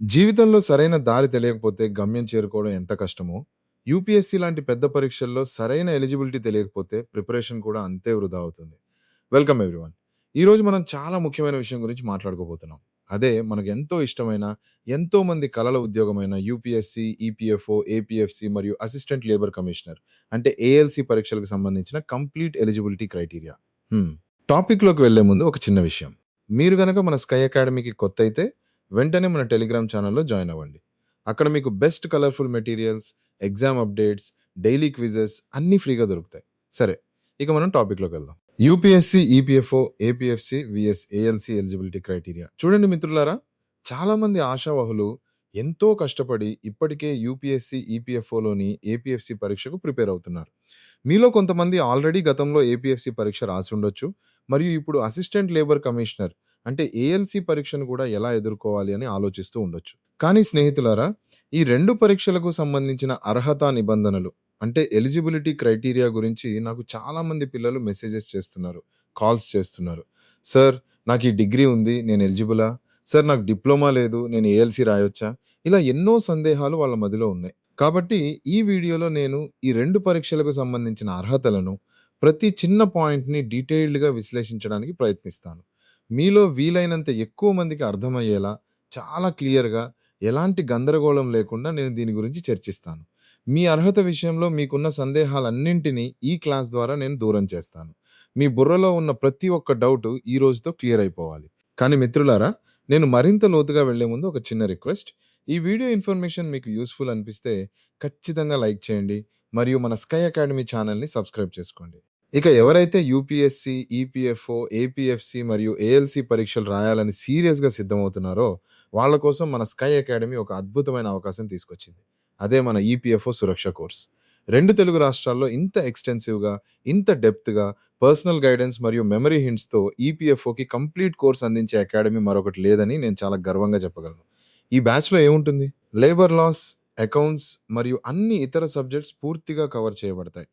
జీవితంలో సరైన దారి తెలియకపోతే గమ్యం చేరుకోవడం ఎంత కష్టమో, యూపీఎస్సీ లాంటి పెద్ద పరీక్షల్లో సరైన ఎలిజిబిలిటీ తెలియకపోతే ప్రిపరేషన్ కూడా అంతే వృధా అవుతుంది. Welcome everyone. ఈరోజు మనం చాలా ముఖ్యమైన విషయం గురించి మాట్లాడుకోబోతున్నాం. అదే మనకు ఎంతో ఇష్టమైన, ఎంతో మంది కలల ఉద్యోగమైన యూపీఎస్సీ, ఈపీఎఫ్ఓ, ఏపీఎఫ్సీ మరియు అసిస్టెంట్ లేబర్ కమిషనర్ అంటే ఏఎల్సీ పరీక్షలకు సంబంధించిన కంప్లీట్ ఎలిజిబిలిటీ క్రైటీరియా. హ్మ్. టాపిక్‌లోకి వెళ్ళే ముందు ఒక చిన్న విషయం. మీరు గనక మన స్కై అకాడమీకి కొత్తయితే వెంటనే మన టెలిగ్రామ్ ఛానల్‌లో జాయిన్ అవ్వండి. అక్కడ మీకు best colourful materials, exam updates, daily quizzes అన్నీ ఫ్రీగా దొరుకుతాయి. సరే, ఇక మనం టాపిక్‌లోకి వెళ్దాం. UPSC, EPFO, APFC vs ALC eligibility criteria. చూడండి మిత్రులారా, చాలామంది ఆశావహులు ఎంతో కష్టపడి ఇప్పటికే యూపీఎస్సీ, ఈపీఎఫ్ఓలోని ఏపీఎఫ్సీ పరీక్షకు ప్రిపేర్ అవుతున్నారు. మీలో కొంతమంది ఆల్రెడీ గతంలో ఏపీఎఫ్సీ పరీక్ష రాసి ఉండొచ్చు. మరియు ఇప్పుడు అసిస్టెంట్ లేబర్ కమిషనర్ అంటే ఏఎల్సీ పరీక్షను కూడా ఎలా ఎదుర్కోవాలి అని ఆలోచిస్తూ ఉండొచ్చు. కానీ స్నేహితులారా, ఈ 2 పరీక్షలకు సంబంధించిన అర్హతా నిబంధనలు అంటే ఎలిజిబిలిటీ క్రైటీరియా గురించి నాకు చాలామంది పిల్లలు మెసేజెస్ చేస్తున్నారు, కాల్స్ చేస్తున్నారు. సార్, నాకు ఈ డిగ్రీ ఉంది, నేను ఎలిజిబులా? సార్, నాకు డిప్లొమా లేదు, నేను ఏఎల్సీ రాయొచ్చా? ఇలా ఎన్నో సందేహాలు వాళ్ళ మదిలో ఉన్నాయి. కాబట్టి ఈ వీడియోలో నేను ఈ 2 పరీక్షలకు సంబంధించిన అర్హతలను, ప్రతి చిన్న పాయింట్‌ని డీటెయిల్డ్‌గా విశ్లేషించడానికి ప్రయత్నిస్తాను. మీలో వీలైనంత ఎక్కువ మందికి అర్థమయ్యేలా, చాలా క్లియర్‌గా, ఎలాంటి గందరగోళం లేకుండా నేను దీని గురించి చర్చిస్తాను. మీ అర్హత విషయంలో మీకున్న సందేహాలన్నింటినీ ఈ క్లాస్ ద్వారా నేను దూరం చేస్తాను. మీ బుర్రలో ఉన్న ప్రతి ఒక్క డౌటు ఈ రోజుతో క్లియర్ అయిపోవాలి. కానీ మిత్రులారా, నేను మరింత లోతుగా వెళ్ళే ముందు ఒక చిన్న రిక్వెస్ట్. ఈ వీడియో ఇన్ఫర్మేషన్ మీకు యూజ్‌ఫుల్ అనిపిస్తే ఖచ్చితంగా లైక్ చేయండి. మరియు మన స్కై అకాడమీ ఛానెల్‌ని సబ్స్క్రైబ్ చేసుకోండి. ఇక ఎవరైతే యూపీఎస్సీ, ఈపీఎఫ్ఓ, ఏపీఎఫ్సీ మరియు ఏఎల్సీ పరీక్షలు రాయాలని సీరియస్‌గా సిద్ధమవుతున్నారో, వాళ్ళ కోసం మన స్కై అకాడమీ ఒక అద్భుతమైన అవకాశం తీసుకొచ్చింది. అదే మన ఈపీఎఫ్ఓ సురక్ష కోర్స్. 2 తెలుగు రాష్ట్రాల్లో ఇంత ఎక్స్‌టెన్సివ్‌గా, ఇంత డెప్త్‌గా, పర్సనల్ గైడెన్స్ మరియు మెమరీ హింట్స్‌తో ఈపీఎఫ్ఓకి కంప్లీట్ కోర్స్ అందించే అకాడమీ మరొకటి లేదని నేను చాలా గర్వంగా చెప్పగలను. ఈ బ్యాచ్‌లో ఏముంటుంది? లేబర్ లాస్, అకౌంట్స్ మరియు అన్ని ఇతర సబ్జెక్ట్స్ పూర్తిగా కవర్ చేయబడతాయి.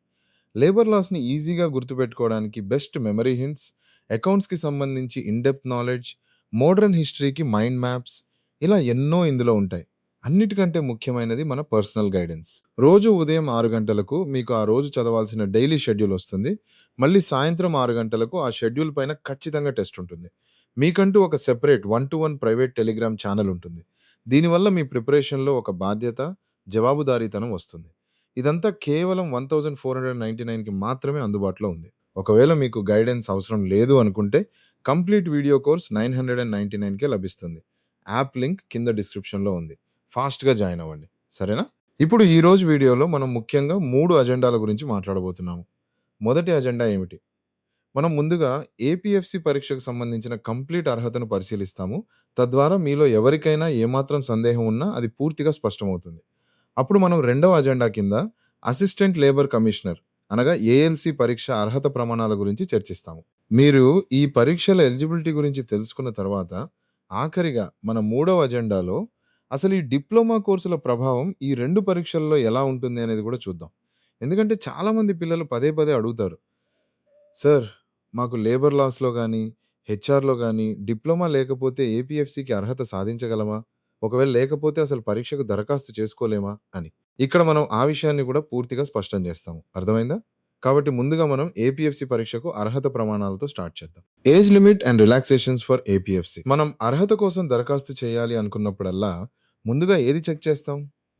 లేబర్ లాస్‌ని ఈజీగా గుర్తుపెట్టుకోవడానికి బెస్ట్ మెమరీ హింట్స్, అకౌంట్స్‌కి సంబంధించి ఇన్ డెప్త్ నాలెడ్జ్, మోడర్న్ హిస్టరీకి మైండ్ మ్యాప్స్, ఇలా ఎన్నో ఇందులో ఉంటాయి. అన్నిటికంటే ముఖ్యమైనది మన పర్సనల్ గైడెన్స్. రోజు ఉదయం 6 గంటలకు మీకు ఆ రోజు చదవాల్సిన డైలీ షెడ్యూల్ వస్తుంది. మళ్ళీ సాయంత్రం 6 గంటలకు ఆ షెడ్యూల్ పైన ఖచ్చితంగా టెస్ట్ ఉంటుంది. మీకంటూ ఒక separate 1-to-1 private Telegram channel ఉంటుంది. దీనివల్ల మీ ప్రిపరేషన్‌లో ఒక బాధ్యత, జవాబుదారీతనం వస్తుంది. ఇదంతా కేవలం 1499కి మాత్రమే అందుబాటులో ఉంది. ఒకవేళ మీకు గైడెన్స్ అవసరం లేదు అనుకుంటే కంప్లీట్ వీడియో కోర్స్ 999కే లభిస్తుంది. యాప్ లింక్ కింద డిస్క్రిప్షన్‌లో ఉంది. ఫాస్ట్‌గా జాయిన్ అవ్వండి. సరేనా? ఇప్పుడు ఈ రోజు వీడియోలో మనం ముఖ్యంగా 3 అజెండాల గురించి మాట్లాడబోతున్నాము. మొదటి అజెండా ఏమిటి? మనం ముందుగా ఏపీఎఫ్సీ పరీక్షకు సంబంధించిన కంప్లీట్ అర్హతను పరిశీలిస్తాము. తద్వారా మీలో ఎవరికైనా ఏమాత్రం సందేహం ఉన్నా అది పూర్తిగా స్పష్టమవుతుంది. అప్పుడు మనం రెండవ అజెండా కింద అసిస్టెంట్ లేబర్ కమిషనర్ అనగా ఏఎల్సీ పరీక్ష అర్హత ప్రమాణాల గురించి చర్చిస్తాము. మీరు ఈ పరీక్షల ఎలిజిబిలిటీ గురించి తెలుసుకున్న తర్వాత ఆఖరిగా మన మూడవ అజెండాలో అసలు ఈ డిప్లొమా కోర్సుల ప్రభావం ఈ 2 పరీక్షల్లో ఎలా ఉంటుంది అనేది కూడా చూద్దాం. ఎందుకంటే చాలామంది పిల్లలు పదే పదే అడుగుతారు. సార్, మాకు లేబర్ లాస్‌లో గాని, హెచ్ఆర్‌లో గాని డిప్లొమా లేకపోతే ఏపీఎఫ్‌సీకి అర్హత సాధించగలమా? ఒకవేళ లేకపోతే అసలు పరీక్షకు దరఖాస్తు చేసుకోలేమా అని. ఇక్కడ మనం ఆ విషయాన్ని కూడా పూర్తిగా స్పష్టం చేస్తాము. అర్థమైందా? కాబట్టి ముందుగా మనం ఏపీఎఫ్‌సీ పరీక్షకు అర్హత ప్రమాణాలతో స్టార్ట్ చేద్దాం. Age limit and relaxations for APFC. మనం అర్హత కోసం దరఖాస్తు చేయాలి అనుకున్నప్పుడల్లా ముందుగా ఏది చెక్ చేస్తాం?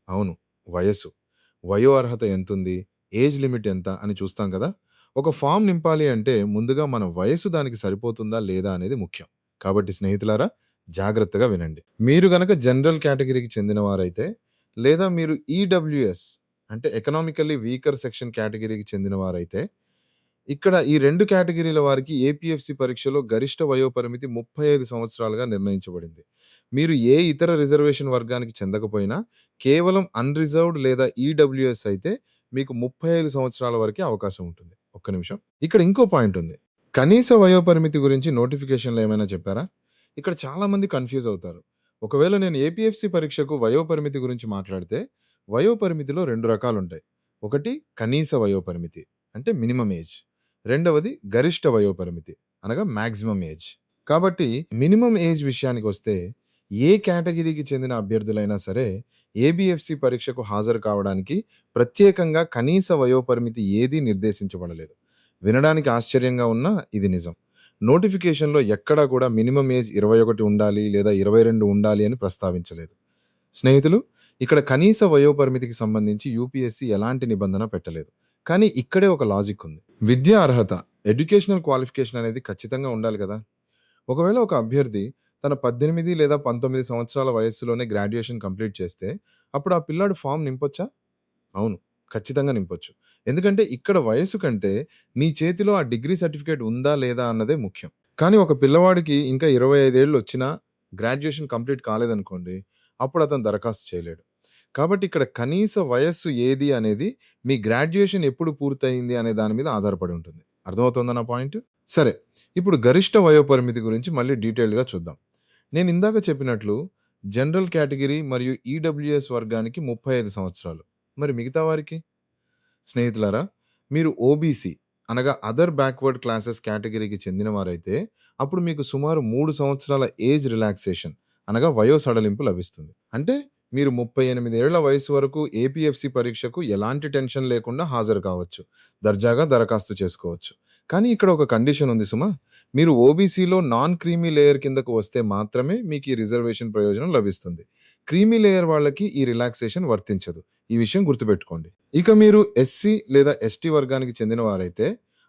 అవును, వయస్సు. వయో అర్హత ఎంతుంది? ఏజ్ లిమిట్ ఎంత అని చూస్తాం కదా! ఒక ఫార్మ్ నింపాలి అంటే ముందుగా మన వయస్సు దానికి సరిపోతుందా లేదా అనేది ముఖ్యం. కాబట్టి స్నేహితులారా, జాగ్రత్తగా వినండి. మీరు గనక జనరల్ కేటగిరీకి చెందినవారైతే, లేదా మీరు ఈడబ్ల్యూఎస్ అంటే ఎకనామికల్లీ వీకర్ సెక్షన్ కేటగిరీకి చెందినవారైతే, ఇక్కడ ఈ 2 కేటగిరీల వారికి ఏపీఎఫ్‌సీ పరీక్షలో గరిష్ట వయోపరిమితి 35 సంవత్సరాలుగా నిర్ణయించబడింది. మీరు ఏ ఇతర రిజర్వేషన్ వర్గానికి చెందకపోయినా, కేవలం అన్‌రిజర్వ్డ్ లేదా ఈడబ్ల్యూఎస్ అయితే మీకు 35 సంవత్సరాల వరకే అవకాశం ఉంటుంది. ఒక్క నిమిషం. ఇక్కడ ఇంకో పాయింట్ ఉంది. కనీస వయోపరిమితి గురించి నోటిఫికేషన్‌లో ఏమైనా చెప్పారా? ఇక్కడ చాలామంది కన్‌ఫ్యూజ్ అవుతారు. ఒకవేళ నేను ఏపీఎఫ్‌సీ పరీక్షకు వయోపరిమితి గురించి మాట్లాడితే, వయోపరిమితిలో 2 రకాలుంటాయి. ఒకటి కనీస వయోపరిమితి అంటే మినిమమ్ ఏజ్. రెండవది గరిష్ట వయోపరిమితి అనగా మాక్సిమం ఏజ్. కాబట్టి మినిమమ్ ఏజ్ విషయానికొస్తే ఏ కేటగిరీకి చెందిన అభ్యర్థులైనా సరే ఏబీఎఫ్‌సి పరీక్షకు హాజరు కావడానికి ప్రత్యేకంగా కనీస వయోపరిమితి ఏదీ నిర్దేశించబడలేదు. వినడానికి ఆశ్చర్యంగా ఉన్నా ఇది నిజం. నోటిఫికేషన్‌లో ఎక్కడా కూడా మినిమమ్ ఏజ్ 21 ఉండాలి లేదా 22 ఉండాలి అని ప్రస్తావించలేదు. స్నేహితులు, ఇక్కడ కనీస వయోపరిమితికి సంబంధించి యూపీఎస్సీ ఎలాంటి నిబంధన పెట్టలేదు. కానీ ఇక్కడే ఒక లాజిక్ ఉంది. విద్యా అర్హత, ఎడ్యుకేషనల్ క్వాలిఫికేషన్ అనేది ఖచ్చితంగా ఉండాలి కదా! ఒకవేళ ఒక అభ్యర్థి తన 18 లేదా 19 సంవత్సరాల వయస్సులోనే గ్రాడ్యుయేషన్ కంప్లీట్ చేస్తే, అప్పుడు ఆ పిల్లాడు ఫార్మ్ నింపొచ్చా? అవును. ఖచ్చితంగా నింపొచ్చు. ఎందుకంటే ఇక్కడ వయస్సు కంటే నీ చేతిలో ఆ డిగ్రీ సర్టిఫికేట్ ఉందా లేదా అన్నదే ముఖ్యం. కానీ ఒక పిల్లవాడికి ఇంకా 25 ఏళ్ళు వచ్చినా గ్రాడ్యుయేషన్ కంప్లీట్ కాలేదనుకోండి, అప్పుడు అతను దరఖాస్తు చేయలేడు. కాబట్టి ఇక్కడ కనీస వయస్సు ఏది అనేది మీ గ్రాడ్యుయేషన్ ఎప్పుడు పూర్తయింది అనే దాని మీద ఆధారపడి ఉంటుంది. అర్థమవుతుందా నా పాయింట్? సరే. ఇప్పుడు గరిష్ట వయోపరిమితి గురించి మళ్ళీ డీటెయిల్డ్‌గా చూద్దాం. నేను ఇందాక చెప్పినట్లు జనరల్ కేటగిరీ మరియు ఈడబ్ల్యూఎస్ వర్గానికి 35 సంవత్సరాలు. మరి మిగతా వారికి? స్నేహితులారా, మీరు ఓబీసీ అనగా అదర్ బ్యాక్వర్డ్ క్లాసెస్ కేటగిరీకి చెందినవారైతే, అప్పుడు మీకు సుమారు 3 సంవత్సరాల ఏజ్ రిలాక్సేషన్ అనగా వయో సడలింపు లభిస్తుంది. అంటే మీరు 38 ఏళ్ల వయసు వరకు ఏపీఎఫ్‌సి పరీక్షకు ఎలాంటి టెన్షన్ లేకుండా హాజరు కావచ్చు. దర్జాగా దరఖాస్తు చేసుకోవచ్చు. కానీ ఇక్కడ ఒక కండిషన్ ఉంది సుమా. మీరు ఓబీసీలో నాన్ క్రీమీ లేయర్ కిందకు వస్తే మాత్రమే మీకు ఈ రిజర్వేషన్ ప్రయోజనం లభిస్తుంది. క్రీమీ లేయర్ వాళ్ళకి ఈ రిలాక్సేషన్ వర్తించదు. ఈ విషయం గుర్తుపెట్టుకోండి. ఇక మీరు ఎస్సీ లేదా ఎస్టీ వర్గానికి చెందినవారైతే,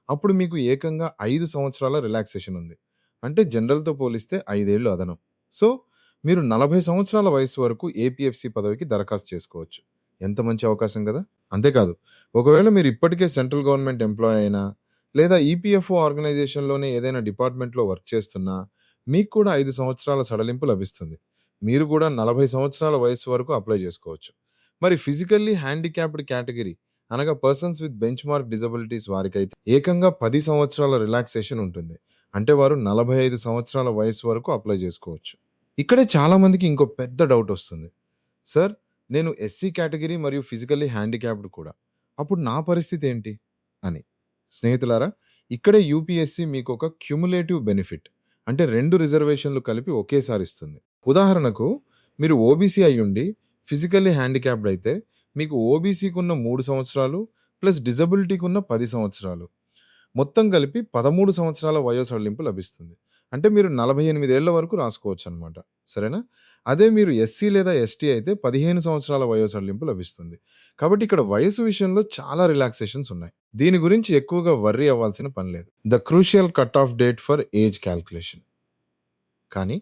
అప్పుడు మీకు ఏకంగా 5 సంవత్సరాల రిలాక్సేషన్ ఉంది. అంటే జనరల్‌తో పోలిస్తే 5 ఏళ్ళు అదనం. సో, మీరు 40 సంవత్సరాల వయస్సు వరకు ఏపీఎఫ్‌సి పదవికి దరఖాస్తు చేసుకోవచ్చు. ఎంత మంచి అవకాశం గదా! అంతేకాదు, ఒకవేళ మీరు ఇప్పటికే సెంట్రల్ గవర్నమెంట్ ఎంప్లాయీ అయినా, లేదా ఈపీఎఫ్ఓ ఆర్గనైజేషన్‌లోనే ఏదైనా డిపార్ట్మెంట్‌లో వర్క్ చేస్తున్నా, మీకు కూడా 5 సంవత్సరాల సడలింపు లభిస్తుంది. మీరు కూడా 40 సంవత్సరాల వయస్సు వరకు అప్లై చేసుకోవచ్చు. మరి ఫిజికల్లీ హ్యాండిక్యాప్డ్ కేటగిరీ అనగా persons with benchmark disabilities వారికైతే ఏకంగా 10 సంవత్సరాల రిలాక్సేషన్ ఉంటుంది. అంటే వారు 45 సంవత్సరాల వయస్సు వరకు అప్లై చేసుకోవచ్చు. ఇక్కడే చాలా మందికి ఇంకో పెద్ద డౌట్ వస్తుంది. సార్, నేను ఎస్సీ కేటగిరీ మరియు ఫిజికల్లీ హ్యాండిక్యాప్డ్ కూడా. అప్పుడు నా పరిస్థితి ఏంటి? అని. స్నేహితులారా, ఇక్కడే యూపీఎస్సీ మీకొక క్యుములేటివ్ బెనిఫిట్ అంటే 2 రిజర్వేషన్‌లు కలిపి ఒకేసారి ఇస్తుంది. ఉదాహరణకు, మీరు ఓబీసీ అయ్యుండి ఫిజికల్లీ హ్యాండిక్యాప్డ్ అయితే మీకు ఓబీసీకున్న 3 సంవత్సరాలు ప్లస్ డిజబిలిటీకున్న 10 సంవత్సరాలు. మొత్తం కలిపి 13 సంవత్సరాల వయో సడలింపు లభిస్తుంది. అంటే మీరు 48 ఏళ్ల వరకు రాసుకోవచ్చనమాట. సరేనా? అదే మీరు ఎస్సీ లేదా ఎస్టీ అయితే 15 సంవత్సరాల వయో సడలింపు లభిస్తుంది. కాబట్టి ఇక్కడ వయసు విషయంలో చాలా రిలాక్సేషన్స్ ఉన్నాయి. దీని గురించి ఎక్కువగా వర్రీ అవ్వాల్సిన పని లేదు. The crucial cut off date for age calculation. కానీ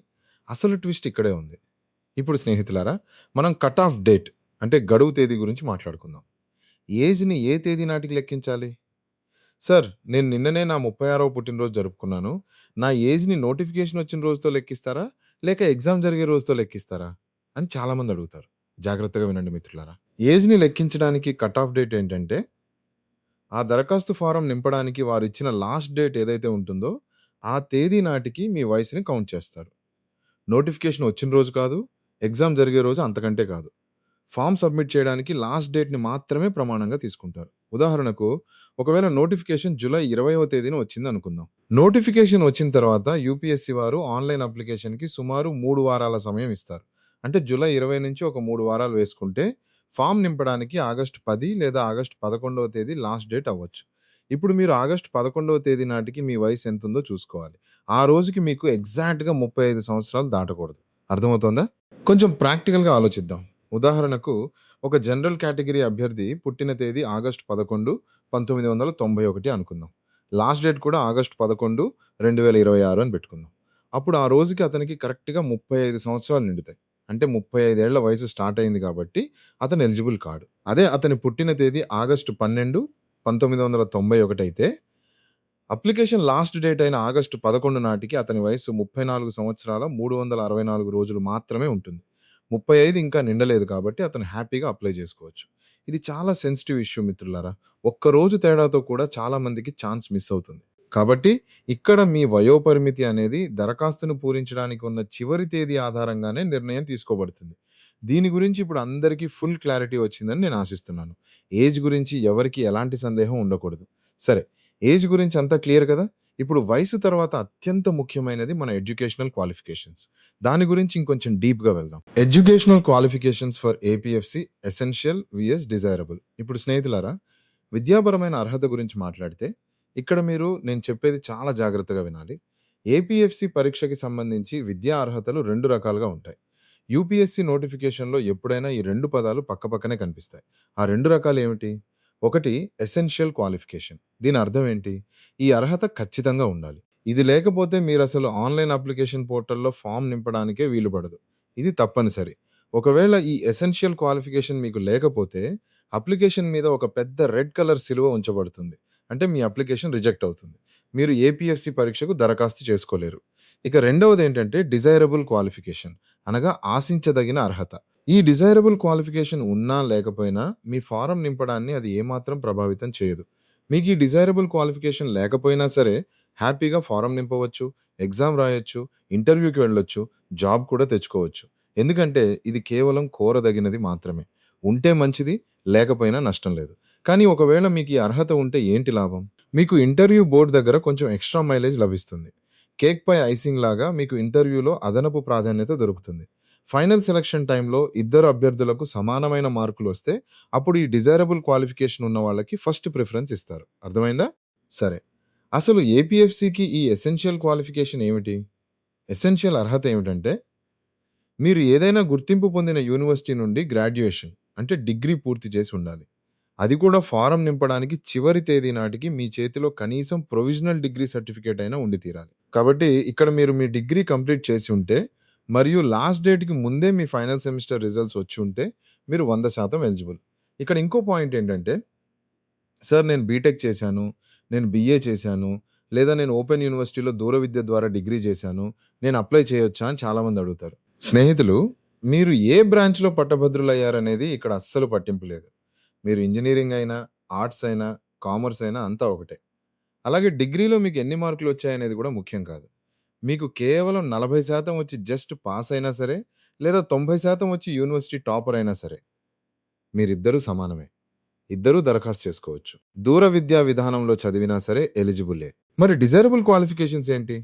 అసలు ట్విస్ట్ ఇక్కడే ఉంది. ఇప్పుడు స్నేహితులారా, మనం కట్ ఆఫ్ డేట్ అంటే గడువు తేదీ గురించి మాట్లాడుకుందాం. ఏజ్‌ని ఏ తేదీ నాటికి లెక్కించాలి? సార్, నేను నిన్ననే నా 36వ పుట్టినరోజు జరుపుకున్నాను. నా ఏజ్‌ని నోటిఫికేషన్ వచ్చిన రోజుతో లెక్కిస్తారా? లేక ఎగ్జామ్ జరిగే రోజుతో లెక్కిస్తారా? అని చాలామంది అడుగుతారు. జాగ్రత్తగా వినండి మిత్రులారా. ఏజ్‌ని లెక్కించడానికి కట్ ఆఫ్ డేట్ ఏంటంటే, ఆ దరఖాస్తు ఫారం నింపడానికి వారిచ్చిన లాస్ట్ డేట్ ఏదైతే ఉంటుందో, ఆ తేదీ నాటికి మీ వయసుని కౌంట్ చేస్తారు. నోటిఫికేషన్ వచ్చిన రోజు కాదు, ఎగ్జామ్ జరిగే రోజు అంతకంటే కాదు. ఫార్మ్ సబ్మిట్ చేయడానికి లాస్ట్ డేట్‌ని మాత్రమే ప్రమాణంగా తీసుకుంటారు. ఉదాహరణకు, ఒకవేళ నోటిఫికేషన్ జూలై 20వ తేదీన వచ్చిందనుకుందాం. నోటిఫికేషన్ వచ్చిన తర్వాత యూపీఎస్సీ వారు ఆన్‌లైన్ అప్లికేషన్‌కి సుమారు 3 వారాల సమయం ఇస్తారు. అంటే జూలై 20 నుంచి ఒక 3 వారాలు వేసుకుంటే, ఫార్మ్ నింపడానికి ఆగస్టు 10 లేదా ఆగస్టు 11వ తేదీ లాస్ట్ డేట్ అవ్వచ్చు. ఇప్పుడు మీరు ఆగస్టు 11వ తేదీ నాటికి మీ వయసు ఎంతుందో చూసుకోవాలి. ఆ రోజుకి మీకు ఎగ్జాక్ట్‌గా 35 సంవత్సరాలు దాటకూడదు. అర్థమవుతోందా? కొంచెం ప్రాక్టికల్‌గా ఆలోచిద్దాం. ఉదాహరణకు, ఒక జనరల్ కేటగిరీ అభ్యర్థి పుట్టిన తేదీ ఆగస్టు 11, 1991 అనుకుందాం. లాస్ట్ డేట్ కూడా ఆగస్టు 11, 2026 అని పెట్టుకుందాం. అప్పుడు ఆ రోజుకి అతనికి కరెక్ట్‌గా 35 సంవత్సరాలు నిండుతాయి. అంటే 35 ఏళ్ల వయసు స్టార్ట్ అయింది కాబట్టి అతను ఎలిజిబుల్ కాడు. అదే అతని పుట్టిన తేదీ ఆగస్టు 12, 1991 అయితే అప్లికేషన్ లాస్ట్ డేట్ అయిన ఆగస్టు 11 నాటికి అతని వయస్సు 34 సంవత్సరాల 364 రోజులు మాత్రమే ఉంటుంది. 35 ఇంకా నిండలేదు కాబట్టి అతను హ్యాపీగా అప్లై చేసుకోవచ్చు. ఇది చాలా సెన్సిటివ్ ఇష్యూ మిత్రులారా. ఒక్క రోజు తేడాతో కూడా చాలా మందికి ఛాన్స్ మిస్ అవుతుంది. కాబట్టి ఇక్కడ మీ వయోపరిమితి అనేది దరఖాస్తును పూరించడానికి ఉన్న చివరి తేదీ ఆధారంగానే నిర్ణయం తీసుకోబడుతుంది. దీని గురించి ఇప్పుడు అందరికీ ఫుల్ క్లారిటీ వచ్చిందని నేను ఆశిస్తున్నాను. ఏజ్ గురించి ఎవరికీ ఎలాంటి సందేహం ఉండకూడదు. సరే, ఏజ్ గురించి అంతా క్లియర్ కదా! ఇప్పుడు వయసు తర్వాత అత్యంత ముఖ్యమైనది మన ఎడ్యుకేషనల్ క్వాలిఫికేషన్స్. దాని గురించి ఇంకొంచెం డీప్‌గా వెళ్దాం. Educational qualifications for APFC essential vs desirable. ఇప్పుడు స్నేహితులారా, విద్యాపరమైన అర్హత గురించి మాట్లాడితే, ఇక్కడ మీరు నేను చెప్పేది చాలా జాగ్రత్తగా వినాలి. ఏపీఎఫ్‌సి పరీక్షకి సంబంధించి విద్యా అర్హతలు 2 రకాలుగా ఉంటాయి. యూపీఎస్‌సి నోటిఫికేషన్‌లో ఎప్పుడైనా ఈ 2 పదాలు పక్కపక్కనే కనిపిస్తాయి. ఆ 2 రకాలేమిటి? ఒకటి ఎసెన్షియల్ క్వాలిఫికేషన్. దీని అర్థం ఏంటి? ఈ అర్హత ఖచ్చితంగా ఉండాలి. ఇది లేకపోతే మీరసలు ఆన్‌లైన్ అప్లికేషన్ పోర్టల్‌లో ఫార్మ్ నింపడానికే వీలు పడదు. ఇది తప్పనిసరి. ఒకవేళ ఈ ఎసెన్షియల్ క్వాలిఫికేషన్ మీకు లేకపోతే, అప్లికేషన్ మీద ఒక పెద్ద రెడ్ కలర్ సిలువ ఉంచబడుతుంది. అంటే మీ అప్లికేషన్ రిజెక్ట్ అవుతుంది. మీరు ఏపీఎఫ్‌సి పరీక్షకు దరఖాస్తు చేసుకోలేరు. ఇక రెండవదేంటంటే డిజైరబుల్ క్వాలిఫికేషన్, అనగా ఆశించదగిన అర్హత. ఈ డిజైరబుల్ క్వాలిఫికేషన్ ఉన్నా లేకపోయినా మీ ఫారం నింపడాన్ని అది ఏమాత్రం ప్రభావితం చేయదు. మీకు ఈ డిజైరబుల్ క్వాలిఫికేషన్ లేకపోయినా సరే హ్యాపీగా ఫారం నింపవచ్చు, ఎగ్జామ్ రాయొచ్చు, ఇంటర్వ్యూకి వెళ్ళొచ్చు, జాబ్ కూడా తెచ్చుకోవచ్చు. ఎందుకంటే ఇది కేవలం కోరదగినది మాత్రమే. ఉంటే మంచిది, లేకపోయినా నష్టం లేదు. కానీ ఒకవేళ మీకు ఈ అర్హత ఉంటే ఏంటి లాభం? మీకు ఇంటర్వ్యూ బోర్డ్ దగ్గర కొంచెం ఎక్స్ట్రా మైలేజ్ లభిస్తుంది. కేక్‌పై ఐసింగ్ లాగా మీకు ఇంటర్వ్యూలో అదనపు ప్రాధాన్యత దొరుకుతుంది. ఫైనల్ సెలక్షన్ టైంలో ఇద్దరు అభ్యర్థులకు సమానమైన మార్కులొస్తే, అప్పుడు ఈ డిజైరబుల్ క్వాలిఫికేషన్ ఉన్న వాళ్ళకి ఫస్ట్ ప్రిఫరెన్స్ ఇస్తారు. అర్థమైందా? సరే. అసలు ఏపీఎఫ్‌సికి ఈ ఎసెన్షియల్ క్వాలిఫికేషన్ ఏమిటి? ఎసెన్షియల్ అర్హత ఏమిటంటే, మీరు ఏదైనా గుర్తింపు పొందిన యూనివర్సిటీ నుండి గ్రాడ్యుయేషన్ అంటే డిగ్రీ పూర్తి చేసి ఉండాలి. అది కూడా ఫారం నింపడానికి చివరి తేదీ నాటికి మీ చేతిలో కనీసం ప్రొవిజనల్ డిగ్రీ సర్టిఫికేట్ అయినా ఉండి తీరాలి. కాబట్టి ఇక్కడ మీరు మీ డిగ్రీ కంప్లీట్ చేసి ఉంటే, మరియు లాస్ట్ డేట్‌కి ముందే మీ ఫైనల్ సెమిస్టర్ రిజల్ట్స్ వచ్చి ఉంటే, మీరు 100% ఎలిజిబుల్. ఇక్కడ ఇంకో పాయింట్ ఏంటంటే, సార్ నేను బీటెక్ చేశాను, నేను బీఏ చేశాను, లేదా నేను ఓపెన్ యూనివర్సిటీలో దూర విద్య ద్వారా డిగ్రీ చేశాను, నేను అప్లై చేయొచ్చా అని చాలామంది అడుగుతారు. స్నేహితులు, మీరు ఏ బ్రాంచ్‌లో పట్టభద్రులయ్యారనేది ఇక్కడ అస్సలు పట్టింపు లేదు. మీరు ఇంజినీరింగ్ అయినా, ఆర్ట్స్ అయినా, కామర్స్ అయినా అంతా ఒకటే. అలాగే డిగ్రీలో మీకు ఎన్ని మార్కులొచ్చాయనేది కూడా ముఖ్యం కాదు. మీకు కేవలం 40% వచ్చి జస్ట్ పాస్ అయినా సరే, లేదా 90% వచ్చి యూనివర్సిటీ టాపర్ అయినా సరే, మీరిద్దరూ సమానమే. ఇద్దరూ దరఖాస్తు చేసుకోవచ్చు. దూర విద్యా విధానంలో చదివినా సరే ఎలిజిబులే. మరి డిజైరబుల్ క్వాలిఫికేషన్స్ ఏంటి?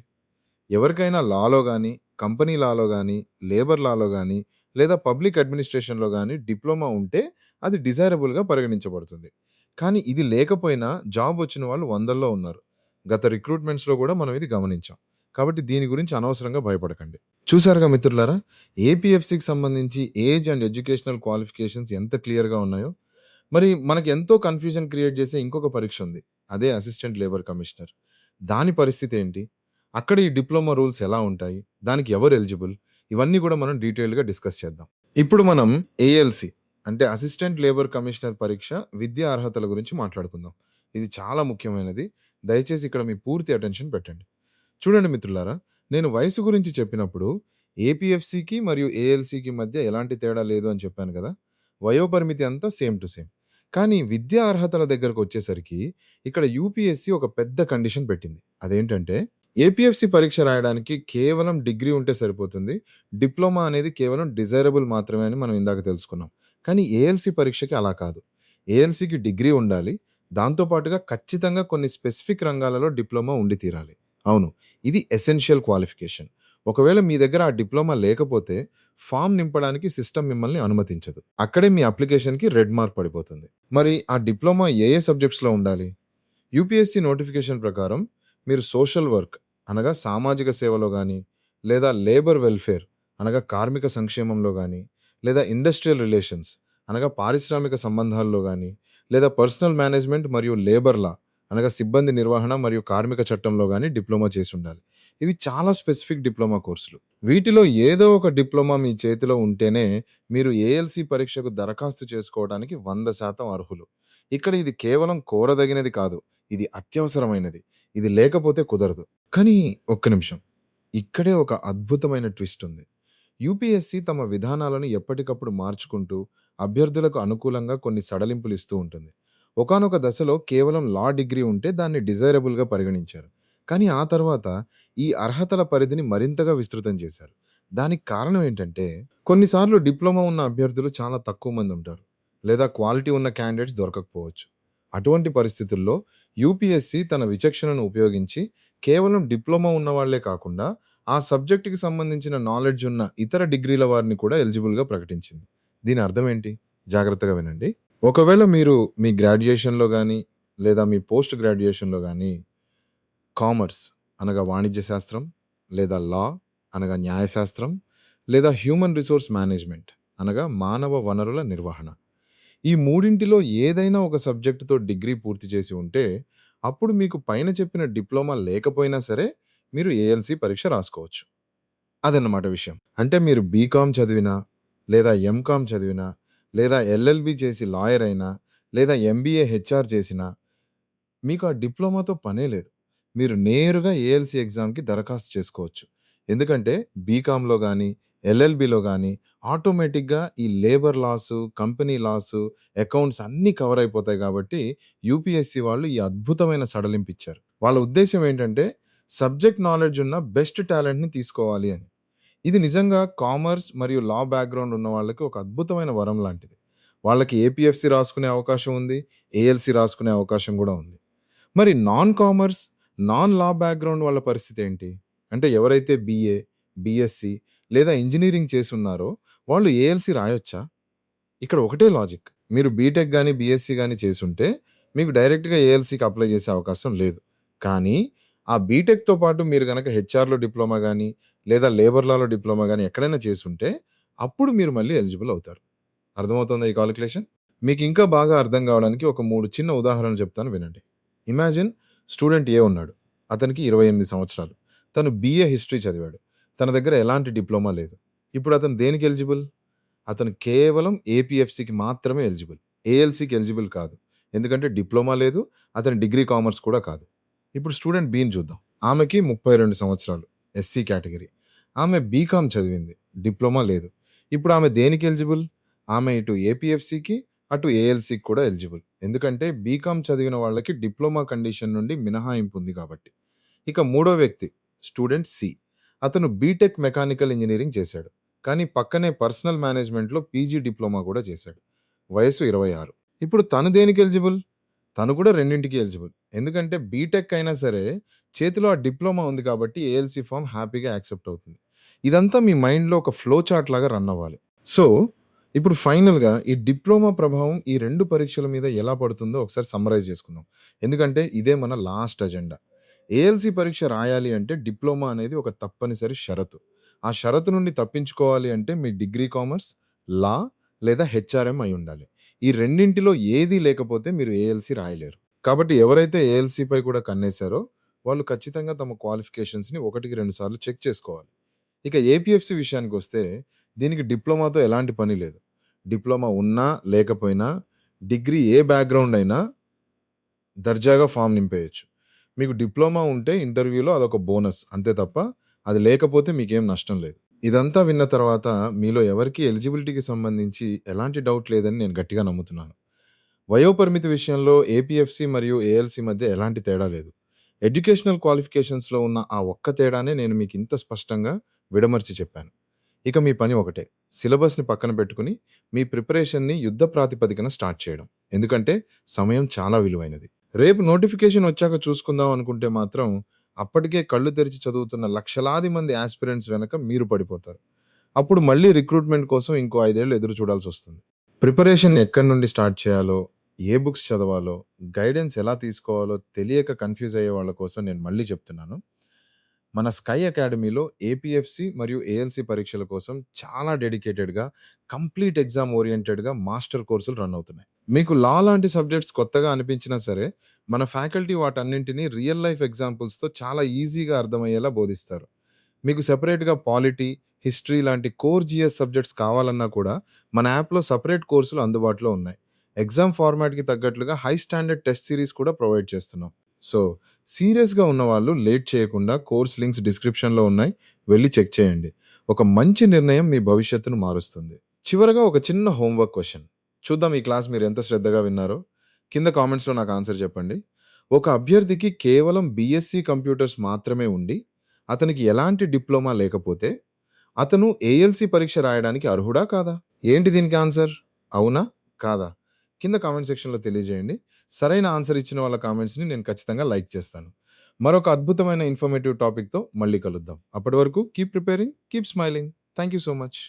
ఎవరికైనా లాలో గాని, కంపెనీ లాలో గాని, లేబర్ లాలో గాని, లేదా పబ్లిక్ అడ్మినిస్ట్రేషన్‌లో గాని డిప్లొమా ఉంటే అది డిజైరబుల్‌గా పరిగణించబడుతుంది. కానీ ఇది లేకపోయినా జాబ్ వచ్చిన వాళ్ళు వందల్లో ఉన్నారు. గత రిక్రూట్‌మెంట్స్‌లో గూడా మనం ఇది గమనించాం. కాబట్టి దీని గురించి అనవసరంగా భయపడకండి. చూసారుగా మిత్రులారా, ఏపీఎఫ్‌సికి సంబంధించి ఏజ్ అండ్ ఎడ్యుకేషనల్ క్వాలిఫికేషన్స్ ఎంత క్లియర్‌గా ఉన్నాయో. మరి మనకి ఎంతో కన్‌ఫ్యూజన్ క్రియేట్ చేసే ఇంకొక పరీక్ష ఉంది. అదే అసిస్టెంట్ లేబర్ కమిషనర్. దాని పరిస్థితి ఏంటి? అక్కడ ఈ డిప్లొమా రూల్స్ ఎలా ఉంటాయి? దానికి ఎవరు ఎలిజిబుల్? ఇవన్నీ కూడా మనం డీటెయిల్‌గా డిస్కస్ చేద్దాం. ఇప్పుడు మనం ఏఎల్‌సి అంటే అసిస్టెంట్ లేబర్ కమిషనర్ పరీక్ష విద్యా అర్హతల గురించి మాట్లాడుకుందాం. ఇది చాలా ముఖ్యమైనది. దయచేసి ఇక్కడ మీ పూర్తి అటెన్షన్ పెట్టండి. చూడండి మిత్రులారా, నేను వయసు గురించి చెప్పినప్పుడు ఏపీఎఫ్‌సికి మరియు ఏఎల్‌సికి మధ్య ఎలాంటి తేడా లేదు అని చెప్పాను కదా! వయోపరిమితి అంతా సేమ్ టు సేమ్. కానీ విద్యా అర్హతల దగ్గరకొచ్చేసరికి ఇక్కడ యూపీఎస్‌సి ఒక పెద్ద కండిషన్ పెట్టింది. అదేంటంటే ఏపీఎఫ్‌సి పరీక్ష రాయడానికి కేవలం డిగ్రీ ఉంటే సరిపోతుంది. డిప్లొమా అనేది కేవలం డిజైరబుల్ మాత్రమే అని మనం ఇందాక తెలుసుకున్నాం. కానీ ఏఎల్‌సి పరీక్షకి అలా కాదు. ఏఎల్‌సికి డిగ్రీ ఉండాలి. దాంతో పాటుగా ఖచ్చితంగా కొన్ని స్పెసిఫిక్ రంగాలలో డిప్లొమా ఉండి తీరాలి. అవును. ఇది ఎసెన్షియల్ క్వాలిఫికేషన్. ఒకవేళ మీ దగ్గర ఆ డిప్లొమా లేకపోతే ఫార్మ్ నింపడానికి సిస్టమ్ మిమ్మల్ని అనుమతించదు. అక్కడే మీ అప్లికేషన్‌కి రెడ్ మార్క్ పడిపోతుంది. మరి ఆ డిప్లొమా ఏ ఏ సబ్జెక్ట్స్‌లో ఉండాలి? యూపీఎస్‌సి నోటిఫికేషన్ ప్రకారం మీరు సోషల్ వర్క్ అనగా సామాజిక సేవలో గాని, లేదా లేబర్ వెల్ఫేర్ అనగా కార్మిక సంక్షేమంలో గాని, లేదా ఇండస్ట్రియల్ రిలేషన్స్ అనగా పారిశ్రామిక సంబంధాల్లో గాని, లేదా పర్సనల్ మేనేజ్మెంట్ మరియు లేబర్ లా అనగా సిబ్బంది నిర్వహణ మరియు కార్మిక చట్టంలో గాని డిప్లొమా చేసుండాలి. ఇవి చాలా స్పెసిఫిక్ డిప్లొమా కోర్సులు. వీటిలో ఏదో ఒక డిప్లొమా మీ చేతిలో ఉంటేనే మీరు ఏఎల్‌సి పరీక్షకు దరఖాస్తు చేసుకోవడానికి 100% అర్హులు. ఇక్కడ ఇది కేవలం కోరదగినది కాదు. ఇది అత్యవసరమైనది. ఇది లేకపోతే కుదరదు. కానీ ఒక్క నిమిషం. ఇక్కడే ఒక అద్భుతమైన ట్విస్ట్ ఉంది. యూపీఎస్‌సి తమ విధానాలను ఎప్పటికప్పుడు మార్చుకుంటూ అభ్యర్థులకు అనుకూలంగా కొన్ని సడలింపులు ఇస్తూ ఉంటుంది. ఒకానొక దశలో కేవలం లా డిగ్రీ ఉంటే దాన్ని డిజైరబుల్‌గా పరిగణించారు. కానీ ఆ తర్వాత ఈ అర్హతల పరిధిని మరింతగా విస్తృతం చేశారు. దానికి కారణం ఏంటంటే కొన్నిసార్లు డిప్లొమా ఉన్న అభ్యర్థులు చాలా తక్కువ మంది ఉంటారు. లేదా క్వాలిటీ ఉన్న క్యాండిడేట్స్ దొరకకపోవచ్చు. అటువంటి పరిస్థితుల్లో యూపీఎస్సీ తన విచక్షణను ఉపయోగించి కేవలం డిప్లొమా ఉన్నవాళ్లే కాకుండా ఆ సబ్జెక్ట్‌కి సంబంధించిన నాలెడ్జ్ ఉన్న ఇతర డిగ్రీల వారిని కూడా ఎలిజిబుల్‌గా ప్రకటించింది. దీని అర్థం ఏంటి? జాగ్రత్తగా వినండి. ఒకవేళ మీరు మీ గ్రాడ్యుయేషన్‌లో గాని, లేదా మీ పోస్ట్ గ్రాడ్యుయేషన్‌లో గాని కామర్స్ అనగా వాణిజ్య శాస్త్రం, లేదా లా అనగా న్యాయశాస్త్రం, లేదా హ్యూమన్ రిసోర్స్ మేనేజ్మెంట్ అనగా మానవ వనరుల నిర్వహణ. ఈ మూడింటిలో ఏదైనా ఒక సబ్జెక్టుతో డిగ్రీ పూర్తి చేసి ఉంటే, అప్పుడు మీకు పైన చెప్పిన డిప్లొమా లేకపోయినా సరే, మీరు ఏఎల్సీ పరీక్ష రాసుకోవచ్చు. అదన్నమాట విషయం. అంటే మీరు బీకామ్ చదివినా, లేదా ఎంకామ్ చదివినా, లేదా ఎల్ఎల్బీ చేసి లాయర్ అయినా, లేదా ఎంబీఏ హెచ్ఆర్ చేసినా, మీకు ఆ డిప్లొమాతో పనే లేదు. మీరు నేరుగా ఏఎల్సీ ఎగ్జామ్‌కి దరఖాస్తు చేసుకోవచ్చు. ఎందుకంటే బీకామ్‌లో గాని, ఎల్ఎల్బీలో గాని ఆటోమేటిక్‌గా ఈ labour loss, company loss, accounts అన్నీ కవర్ అయిపోతాయి కాబట్టి యూపీఎస్సీ వాళ్ళు ఈ అద్భుతమైన సడలింపిచ్చారు. వాళ్ళ ఉద్దేశ్యం ఏంటంటే సబ్జెక్ట్ నాలెడ్జ్ ఉన్న బెస్ట్ టాలెంట్‌ని తీసుకోవాలి అని. ఇది నిజంగా కామర్స్ మరియు లా బ్యాక్‌గ్రౌండ్ ఉన్న వాళ్ళకి ఒక అద్భుతమైన వరం లాంటిది. వాళ్ళకి ఏపీఎఫ్‌సీ రాసుకునే అవకాశం ఉంది. ఏఎల్సీ రాసుకునే అవకాశం గూడా ఉంది. మరి నాన్ కామర్స్, నాన్ లా బ్యాక్‌గ్రౌండ్ వాళ్ళ పరిస్థితేంటి? అంటే ఎవరైతే బీఏ, బీఎస్సీ లేదా ఇంజినీరింగ్ చేసున్నారో వాళ్ళు ఏఎల్సీ రాయొచ్చా? ఇక్కడ ఒకటే లాజిక్. మీరు బీటెక్ గాని, బీఎస్సీ గాని చేసుంటే మీకు డైరెక్ట్‌గా ఏఎల్సీకి అప్లై చేసే అవకాశం లేదు. కానీ ఆ బీటెక్‌తో పాటు మీరు గనక హెచ్ఆర్‌లో డిప్లొమా గాని, లేదా లేబర్ లాలో డిప్లొమా గాని ఎక్కడైనా చేసుంటే అప్పుడు మీరు మళ్ళీ ఎలిజిబుల్ అవుతారు. అర్థమవుతుందా ఈ కాలిక్యులేషన్? మీకింకా బాగా అర్థం కావడానికి ఒక 3 చిన్న ఉదాహరణలు చెప్తాను వినండి. ఇమాజిన్ స్టూడెంట్ ఏ ఉన్నాడు. అతనికి 28 సంవత్సరాలు. తను బీఏ హిస్టరీ చదివాడు. తన దగ్గర ఎలాంటి డిప్లొమా లేదు. ఇప్పుడు అతను దేనికి ఎలిజిబుల్? అతను కేవలం ఏపీఎఫ్‌సీకి మాత్రమే ఎలిజిబుల్. ఏఎల్‌సీకి ఎలిజిబుల్ కాదు. ఎందుకంటే డిప్లొమా లేదు. అతని డిగ్రీ కామర్స్ కూడా కాదు. ఇప్పుడు స్టూడెంట్ బిని చూద్దాం. ఆమెకి 32 సంవత్సరాలు. SC category. ఆమె బీకామ్ చదివింది. డిప్లొమా లేదు. ఇప్పుడు ఆమె దేనికి ఎలిజిబుల్? ఆమె ఇటు ఏపీఎఫ్‌సీకి, అటు ఏఎల్‌సీకి కూడా ఎలిజిబుల్. ఎందుకంటే బీకామ్ చదివిన వాళ్ళకి డిప్లొమా కండిషన్ నుండి మినహాయింపు ఉంది కాబట్టి. ఇక మూడో వ్యక్తి స్టూడెంట్ సి. అతను బీటెక్ మెకానికల్ ఇంజినీరింగ్ చేశాడు. కానీ పక్కనే పర్సనల్ మేనేజ్మెంట్‌లో పీజీ డిప్లొమా కూడా చేశాడు. వయస్సు 26. ఇప్పుడు తను దేనికి ఎలిజిబుల్? తను కూడా రెండింటికి ఎలిజిబుల్. ఎందుకంటే బీటెక్ అయినా సరే చేతిలో ఆ డిప్లొమా ఉంది కాబట్టి ఏఎల్సీ ఫార్మ్ హ్యాపీగా యాక్సెప్ట్ అవుతుంది. ఇదంతా మీ మైండ్‌లో ఒక ఫ్లో చార్ట్ లాగా రన్ అవ్వాలి. సో, ఇప్పుడు ఫైనల్‌గా ఈ డిప్లొమా ప్రభావం ఈ 2 పరీక్షల మీద ఎలా పడుతుందో ఒకసారి సమ్మరైజ్ చేసుకుందాం. ఎందుకంటే ఇదే మన లాస్ట్ అజెండా. ఏఎల్సీ పరీక్ష రాయాలి అంటే డిప్లొమా అనేది ఒక తప్పనిసరి షరతు. ఆ షరతు నుండి తప్పించుకోవాలి అంటే మీ డిగ్రీ కామర్స్, లా లేదా హెచ్ఆర్ఎం అయ్యుండాలి. ఈ రెండింటిలో ఏది లేకపోతే మీరు ఏఎల్సీ రాయలేరు. కాబట్టి ఎవరైతే ఏఎల్సీపై కూడా కన్నేసారో వాళ్ళు ఖచ్చితంగా తమ క్వాలిఫికేషన్స్‌ని 1కి 2 సార్లు చెక్ చేసుకోవాలి. ఇక ఏపీఎఫ్‌సీ విషయానికొస్తే దీనికి డిప్లొమాతో ఎలాంటి పని లేదు. డిప్లొమా ఉన్నా, లేకపోయినా డిగ్రీ ఏ బ్యాక్‌గ్రౌండ్ అయినా దర్జాగా ఫార్మ్ నింపేయొచ్చు. మీకు డిప్లొమా ఉంటే ఇంటర్వ్యూలో అదొక బోనస్. అంతే తప్ప అది లేకపోతే మీకేం నష్టం లేదు. ఇదంతా విన్న తర్వాత మీలో ఎవరికీ ఎలిజిబిలిటీకి సంబంధించి ఎలాంటి డౌట్ లేదని నేను గట్టిగా నమ్ముతున్నాను. వయోపరిమితి విషయంలో ఏపీఎఫ్‌సీ మరియు ఏఎల్‌సీ మధ్య ఎలాంటి తేడా లేదు. ఎడ్యుకేషనల్ క్వాలిఫికేషన్స్‌లో ఉన్న ఆ ఒక్క తేడానే నేను మీకింత స్పష్టంగా విడమర్చి చెప్పాను. ఇక మీ పని ఒకటే. సిలబస్‌ని పక్కన పెట్టుకొని, మీ ప్రిపరేషన్‌ని యుద్ధ ప్రాతిపదికన స్టార్ట్ చేయడం. ఎందుకంటే, సమయం చాలా విలువైనది. రేపు నోటిఫికేషన్ వచ్చాక చూసుకుందాం అనుకుంటే మాత్రం, అప్పటికే కళ్ళు తెరిచి చదువుతున్న లక్షలాది మంది యాస్పిరెంట్స్ వెనక మీరు పడిపోతారు. అప్పుడు మళ్ళీ రిక్రూట్‌మెంట్ కోసం ఇంకో 5 ఏళ్ళు ఎదురు చూడాల్సొస్తుంది. ప్రిపరేషన్ ఎక్కడి నుండి స్టార్ట్ చేయాలో, ఏ బుక్స్ చదవాలో, గైడెన్స్ ఎలా తీసుకోవాలో తెలియక కన్‌ఫ్యూజ్ అయ్యే వాళ్ళ కోసం నేను మళ్ళీ చెప్తున్నాను. మన స్కై అకాడమీలో ఏపీఎఫ్‌సీ మరియు ఏఎల్‌సీ పరీక్షల కోసం చాలా డెడికేటెడ్‌గా, కంప్లీట్ ఎగ్జామ్ ఓరియెంటెడ్‌గా మాస్టర్ కోర్సులు రన్ అవుతున్నాయి. మీకు లా లాంటి సబ్జెక్ట్స్ కొత్తగా అనిపించినా సరే, మన ఫ్యాకల్టీ వాటన్నింటిని రియల్ లైఫ్ ఎగ్జాంపుల్స్‌తో చాలా ఈజీగా అర్థమయ్యేలా బోధిస్తారు. మీకు సెపరేట్‌గా పాలిటీ, హిస్టరీ లాంటి కోర్ జీఎస్ సబ్జెక్ట్స్ కావాలన్నా కూడా మన యాప్‌లో సెపరేట్ కోర్సులు అందుబాటులో ఉన్నాయి. ఎగ్జామ్ ఫార్మాట్‌కి తగ్గట్లుగా హై స్టాండర్డ్ టెస్ట్ సీరీస్ కూడా ప్రొవైడ్ చేస్తున్నాం. సో, సీరియస్‌గా ఉన్నవాళ్ళు లేట్ చేయకుండా కోర్స్ లింక్స్ డిస్క్రిప్షన్‌లో ఉన్నాయి. వెళ్లి చెక్ చేయండి. ఒక మంచి నిర్ణయం మీ భవిష్యత్తును మారుస్తుంది. చివరగా ఒక చిన్న హోంవర్క్ క్వెషన్. చూద్దాం ఈ క్లాస్ మీరు ఎంత శ్రద్ధగా విన్నారో. కింద కామెంట్స్‌లో నాకు ఆన్సర్ చెప్పండి. ఒక అభ్యర్థికి కేవలం బీఎస్సీ కంప్యూటర్స్ మాత్రమే ఉండి, అతనికి ఎలాంటి డిప్లొమా లేకపోతే, అతను ఏఎల్‌సీ పరీక్ష రాయడానికి అర్హుడా కాదా? ఏంటి దీనికి ఆన్సర్? అవునా? కాదా? కింద కామెంట్ సెక్షన్‌లో తెలియజేయండి. సరైన ఆన్సర్ ఇచ్చిన వాళ్ళ కామెంట్స్‌ని నేను ఖచ్చితంగా లైక్ చేస్తాను. మరొక అద్భుతమైన ఇన్ఫర్మేటివ్ టాపిక్‌తో మళ్ళీ కలుద్దాం. అప్పటి వరకు keep preparing, keep smiling. Thank you so much.